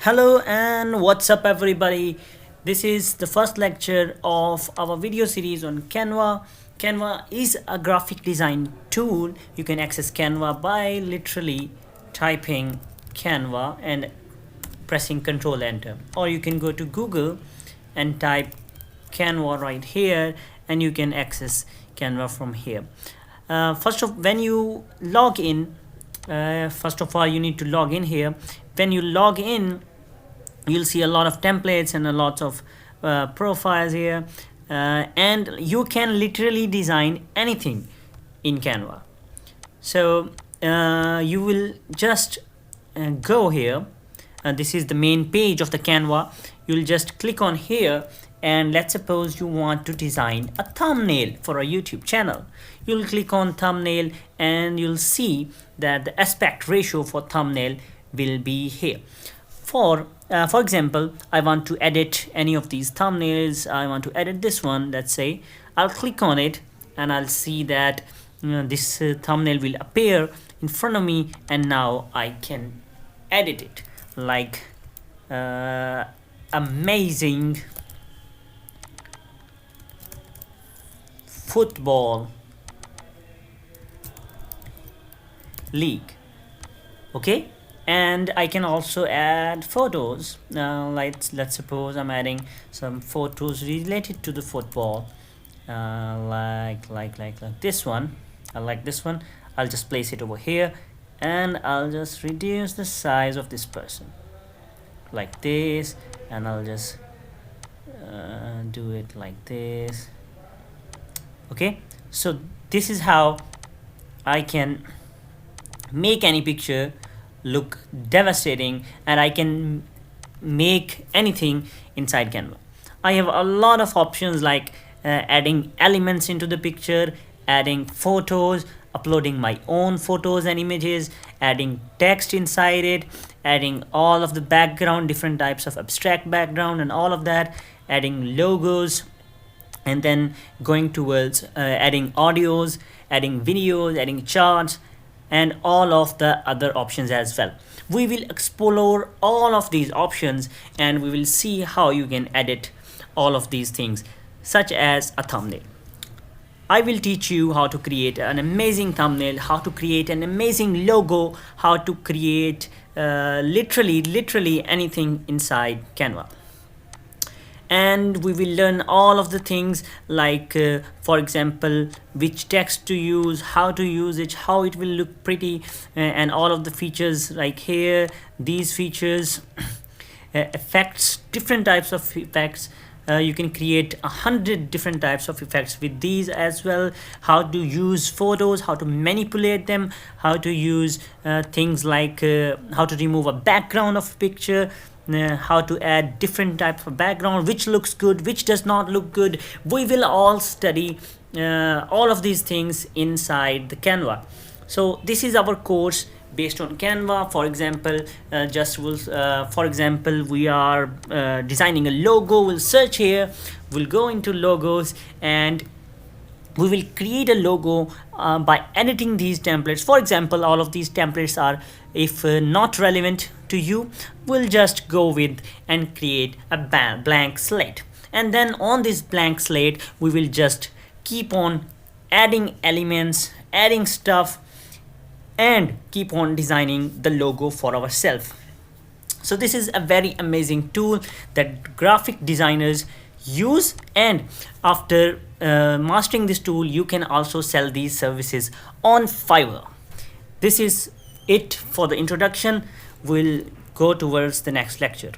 Hello and what's up everybody. This is the first lecture of our video series on Canva. Canva is a graphic design tool. You can access Canva by literally typing Canva and pressing Ctrl Enter, or you can go to Google and type Canva right here and you can access Canva from here. When you log in, first of all you need to log in here. When you log in, you'll see a lot of templates and a lot of profiles here, and you can literally design anything in Canva. So you will just go here. This is the main page of the Canva. You'll just click on here, and let's suppose you want to design a thumbnail for a YouTube channel. You'll click on thumbnail and you'll see that the aspect ratio for thumbnail will be here. For example, I want to edit any of these thumbnails. I want to edit this one, let's say. I'll click on it and I'll see that this thumbnail will appear in front of me, and now I can edit it like amazing football league. Okay, and I can also add photos. Let's suppose I'm adding some photos related to the football, like this one. I like this one. I'll just place it over here and I'll just reduce the size of this person like this, and I'll just do it like this. Okay, so this is how I can make any picture look devastating, and I can make anything inside Canva. I have a lot of options like adding elements into the picture, adding photos, uploading my own photos and images, adding text inside it, adding all of the background, different types of abstract background and all of that, adding logos, and then going towards adding audios, adding videos, adding charts, and all of the other options as well. We will explore all of these options and we will see how you can edit all of these things, such as a thumbnail. I will teach you how to create an amazing thumbnail, how to create an amazing logo, how to create literally anything inside Canva. And we will learn all of the things like for example, which text to use, how to use it, how it will look pretty, and all of the features like here, these features, effects, different types of effects. You can create 100 different types of effects with these as well. How to use photos, how to manipulate them, how to use things like how to remove a background of a picture, how to add different types of background, which looks good, which does not look good. We will all study all of these things inside the Canva. So this is our course based on Canva. For example, for example, we are designing a logo. We'll search here, we'll go into logos, and we will create a logo by editing these templates. For example, all of these templates are, if not relevant to you, we'll just go with and create a blank slate. And then on this blank slate, we will just keep on adding elements, adding stuff, and keep on designing the logo for ourselves. So this is a very amazing tool that graphic designers use, and after mastering this tool, you can also sell these services on Fiverr. This is it for the introduction. We'll go towards the next lecture.